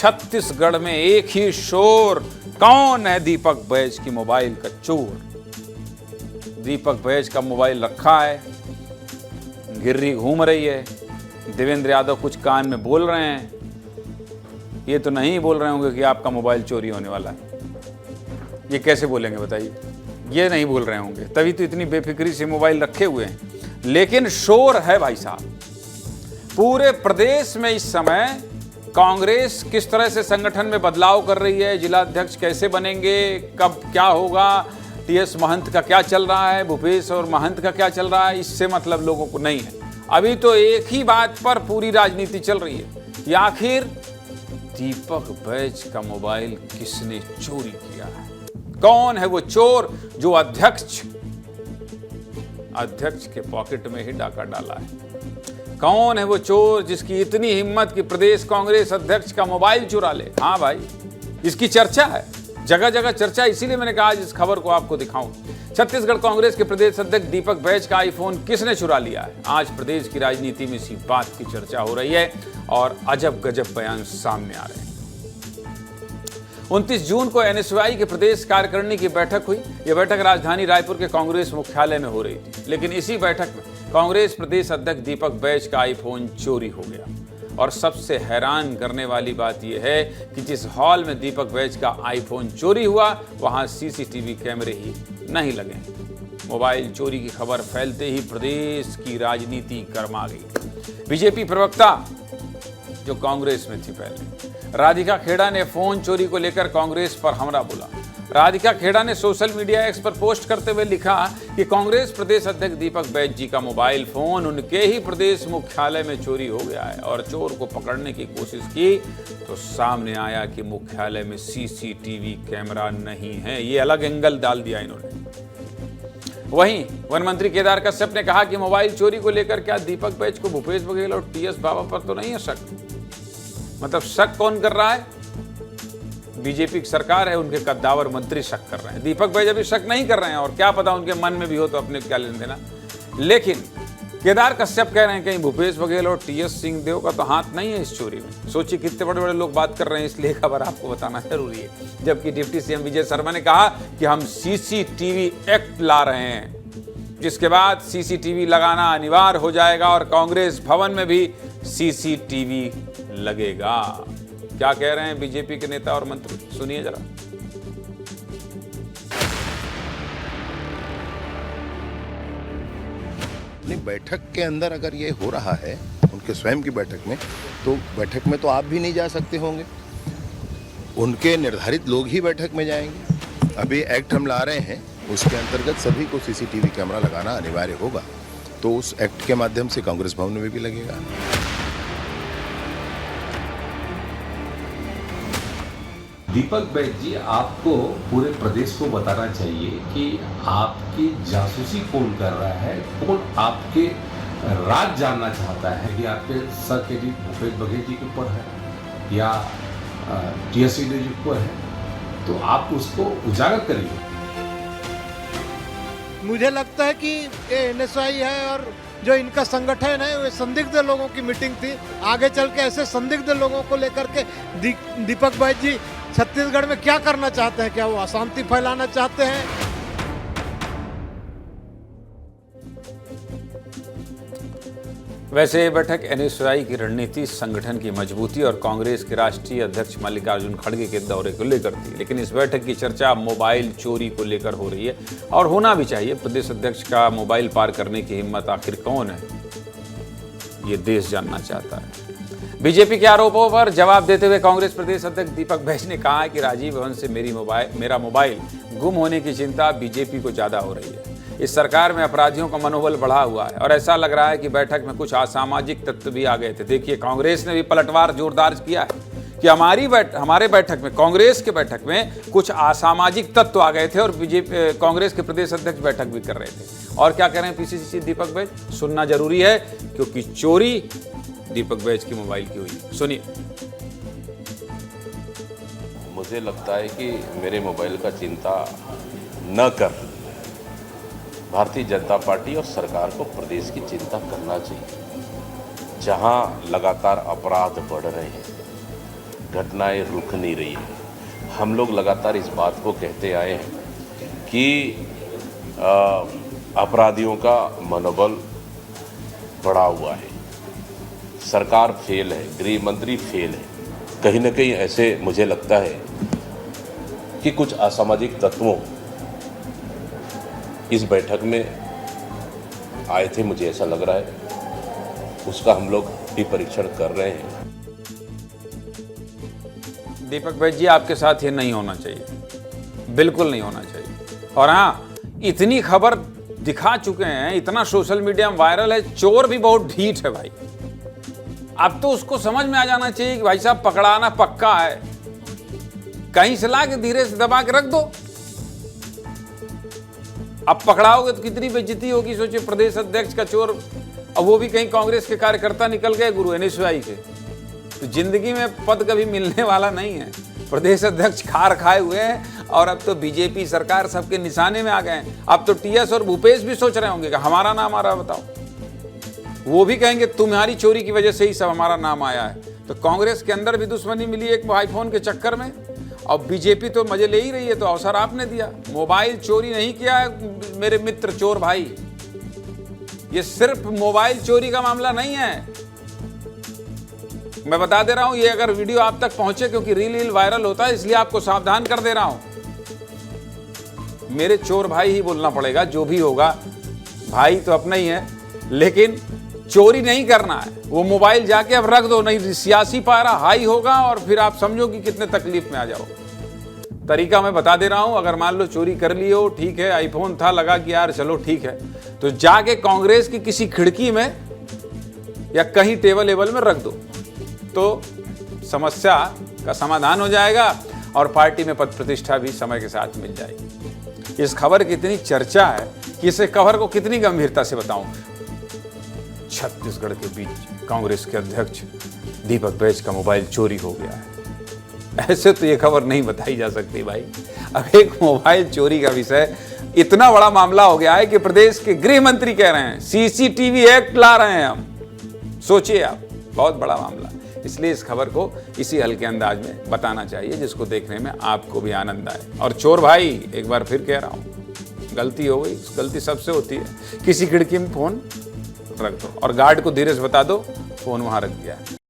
छत्तीसगढ़ में एक ही शोर, कौन है दीपक बैज की मोबाइल का चोर। दीपक बैज का मोबाइल रखा है, गिर्री घूम रही है, देवेंद्र यादव कुछ कान में बोल रहे हैं। ये तो नहीं बोल रहे होंगे कि आपका मोबाइल चोरी होने वाला है। ये कैसे बोलेंगे बताइए, ये नहीं बोल रहे होंगे, तभी तो इतनी बेफिक्री से मोबाइल रखे हुए हैं। लेकिन शोर है भाई साहब पूरे प्रदेश में। इस समय कांग्रेस किस तरह से संगठन में बदलाव कर रही है, जिला अध्यक्ष कैसे बनेंगे, कब क्या होगा, टीएस महंत का क्या चल रहा है, भूपेश और महंत का क्या चल रहा है, इससे मतलब लोगों को नहीं है। अभी तो एक ही बात पर पूरी राजनीति चल रही है कि आखिर दीपक बैज का मोबाइल किसने चोरी किया है। कौन है वो चोर जो अध्यक्ष के पॉकेट में ही डाका डाला है। कौन है वो चोर जिसकी इतनी हिम्मत कि प्रदेश कांग्रेस अध्यक्ष का मोबाइल चुरा ले। हाँ भाई, इसकी चर्चा है, जगह जगह चर्चा, इसीलिए मैंने कहा आज इस खबर को आपको दिखाऊं। छत्तीसगढ़ कांग्रेस के प्रदेश अध्यक्ष दीपक बैज का आईफोन किसने चुरा लिया है। आज प्रदेश की राजनीति में इसी बात की चर्चा हो रही है और अजब गजब बयान सामने आ रहे हैं। 29 जून को एनएसयूआई के प्रदेश कार्यकारिणी की बैठक हुई। यह बैठक राजधानी रायपुर के कांग्रेस मुख्यालय में हो रही थी, लेकिन इसी बैठक में कांग्रेस प्रदेश अध्यक्ष दीपक बैज का आईफोन चोरी हो गया। और सबसे हैरान करने वाली बात यह है कि जिस हॉल में दीपक बैज का आईफोन चोरी हुआ वहां सीसीटीवी कैमरे ही नहीं लगे। मोबाइल चोरी की खबर फैलते ही प्रदेश की राजनीति गर्मा गई। बीजेपी प्रवक्ता जो कांग्रेस में थी पहले, राधिका खेड़ा ने फोन चोरी को लेकर कांग्रेस पर हमला बोला। राधिका खेड़ा ने सोशल मीडिया एक्स पर पोस्ट करते हुए लिखा कि कांग्रेस प्रदेश अध्यक्ष दीपक बैज जी का मोबाइल फोन उनके ही प्रदेश मुख्यालय में चोरी हो गया है और चोर को पकड़ने की कोशिश की तो सामने आया कि मुख्यालय में सीसीटीवी कैमरा नहीं है। ये अलग एंगल डाल दिया इन्होंने। वहीं वन मंत्री केदार कश्यप ने कहा कि मोबाइल चोरी को लेकर क्या दीपक बैज को भूपेश बघेल और टीएस बाबा पर तो नहीं है शक। मतलब शक कौन कर रहा है? बीजेपी की सरकार है, उनके कद्दावर मंत्री शक कर रहे हैं। दीपक बैज अभी शक नहीं कर रहे हैं और क्या पता उनके मन में भी हो तो अपने क्या लेने देना। लेकिन केदार कश्यप कह रहे हैं कहीं भूपेश बघेल और टीएस सिंहदेव का तो हाथ नहीं है इस चोरी में। सोचिए कितने बड़े बड़े लोग बात कर रहे हैं, इसलिए खबर आपको बताना जरूरी है। जबकि डिप्टी सीएम विजय शर्मा ने कहा कि हम सीसीटीवी एक्ट ला रहे हैं, जिसके बाद सीसीटीवी लगाना अनिवार्य हो जाएगा और कांग्रेस भवन में भी सीसीटीवी लगेगा। क्या कह रहे हैं बीजेपी के नेता और मंत्री, सुनिए जरा। बैठक के अंदर अगर ये हो रहा है उनके स्वयं की बैठक में, तो बैठक में तो आप भी नहीं जा सकते होंगे, उनके निर्धारित लोग ही बैठक में जाएंगे। अभी एक्ट हम ला रहे हैं, उसके अंतर्गत सभी को सीसीटीवी कैमरा लगाना अनिवार्य होगा, तो उस एक्ट के माध्यम से कांग्रेस भवन में भी लगेगा। दीपक बैज जी, आपको पूरे प्रदेश को बताना चाहिए कि आपकी जासूसी कौन कर रहा है, कौन आपके राज जानना चाहता है कि आपके शक यदि भूपेश बघेल जी के ऊपर है या टीएस सिंहदेव जी के ऊपर है, तो आप उसको उजागर करिए। मुझे लगता है कि ये एनएसयूआई है और जो इनका संगठन है वो संदिग्ध लोगों की मीटिंग थी। आगे चल के ऐसे संदिग्ध लोगों को लेकर के दीपक बैज जी छत्तीसगढ़ में क्या करना चाहते हैं? क्या वो अशांति फैलाना चाहते हैं? वैसे ये बैठक एनएसयूआई की रणनीति, संगठन की मजबूती और कांग्रेस के राष्ट्रीय अध्यक्ष मल्लिकार्जुन खड़गे के दौरे को लेकर थी। लेकिन इस बैठक की चर्चा मोबाइल चोरी को लेकर हो रही है और होना भी चाहिए। प्रदेश अध्यक्ष का मोबाइल पार करने की हिम्मत आखिर कौन है, ये देश जानना चाहता है। बीजेपी के आरोपों पर जवाब देते हुए कांग्रेस प्रदेश अध्यक्ष दीपक बैज ने कहा कि राजीव भवन से मेरा मोबाइल गुम होने की चिंता बीजेपी को ज्यादा हो रही है। इस सरकार में अपराधियों का मनोबल बढ़ा हुआ है और ऐसा लग रहा है कि बैठक में कुछ असामाजिक तत्व भी आ गए थे। देखिए, कांग्रेस ने भी पलटवार जोरदार किया है कि हमारे बैठक में, कांग्रेस के बैठक में कुछ असामाजिक तत्व आ गए थे और बीजेपी कांग्रेस के प्रदेश अध्यक्ष बैठक भी कर रहे थे। और क्या कह रहे हैं पीसीसी दीपक बैज, सुनना जरूरी है क्योंकि चोरी दीपक बैज की मोबाइल की हुई। सुनिए। मुझे लगता है कि मेरे मोबाइल का चिंता न कर भारतीय जनता पार्टी और सरकार को प्रदेश की चिंता करना चाहिए। जहां लगातार अपराध बढ़ रहे हैं, घटनाएं रुक नहीं रही है। हम लोग लगातार इस बात को कहते आए हैं कि अपराधियों का मनोबल बढ़ा हुआ है, सरकार फेल है, गृह मंत्री फेल है। कहीं ना कहीं ऐसे मुझे लगता है कि कुछ असामाजिक तत्वों इस बैठक में आए थे, मुझे ऐसा लग रहा है। उसका हम लोग भी परीक्षण कर रहे हैं। दीपक बैज जी, आपके साथ ये नहीं होना चाहिए, बिल्कुल नहीं होना चाहिए। और हाँ, इतनी खबर दिखा चुके हैं, इतना सोशल मीडिया में वायरल है, चोर भी बहुत ढीठ है भाई। अब तो उसको समझ में आ जाना चाहिए कि भाई साहब पकड़ाना पक्का है, कहीं से ला के धीरे से दबा के रख दो। अब पकड़ाओगे तो कितनी बेइज्जती होगी, सोचिए प्रदेश अध्यक्ष का चोर, अब वो भी कहीं कांग्रेस के कार्यकर्ता निकल गए गुरु NSY के, तो जिंदगी में पद कभी मिलने वाला नहीं है। प्रदेश अध्यक्ष खार खाए हुए हैं और अब तो बीजेपी सरकार सबके निशाने में आ गए हैं। अब तो TS और भूपेश भी सोच रहे होंगे कि हमारा नाम आ रहा, बताओ। वो भी कहेंगे तुम्हारी चोरी की वजह से ही सब हमारा नाम आया है। तो कांग्रेस के अंदर भी दुश्मनी मिली एक आईफोन के चक्कर में, और बीजेपी तो मजे ले ही रही है, तो अवसर आपने दिया। मोबाइल चोरी नहीं किया है मेरे मित्र चोर भाई, ये सिर्फ मोबाइल चोरी का मामला नहीं है। मैं बता दे रहा हूं, ये अगर वीडियो आप तक पहुंचे, क्योंकि रील वायरल होता है, इसलिए आपको सावधान कर दे रहा हूं। मेरे चोर भाई ही बोलना पड़ेगा, जो भी होगा, भाई तो अपना ही है, लेकिन चोरी नहीं करना है। वो मोबाइल जाके अब रख दो, नहीं सियासी पारा हाई होगा और फिर आप समझो कि कितने तकलीफ में आ जाओ। तरीका मैं बता दे रहा हूं, अगर मान लो चोरी कर लियो, ठीक है, आईफोन था, लगा कि यार चलो ठीक है, तो जाके कांग्रेस की किसी खिड़की में या कहीं टेबल वेबल में रख दो, तो समस्या का समाधान हो जाएगा और पार्टी में पद प्रतिष्ठा भी समय के साथ मिल जाएगी। इस खबर की इतनी चर्चा है कि इस खबर को कितनी गंभीरता से बताऊं। छत्तीसगढ़ के बीच कांग्रेस के अध्यक्ष दीपक बैज का मोबाइल चोरी हो गया है, ऐसे तो ये खबर नहीं बताई जा सकती भाई। अब एक मोबाइल चोरी का विषय इतना बड़ा मामला हो गया है कि प्रदेश के गृह मंत्री कह रहे हैं CCTV एक्ट ला रहे हैं हम। सोचिए आप, बहुत बड़ा मामला। इसलिए इस खबर को इसी हल्के अंदाज में बताना चाहिए, जिसको देखने में आपको भी आनंद आए। और चोर भाई, एक बार फिर कह रहा हूं, गलती हो गई, गलती सबसे होती है। किसी खिड़की में फोन रख दो और गार्ड को धीरे से बता दो फोन वहां रख दिया है।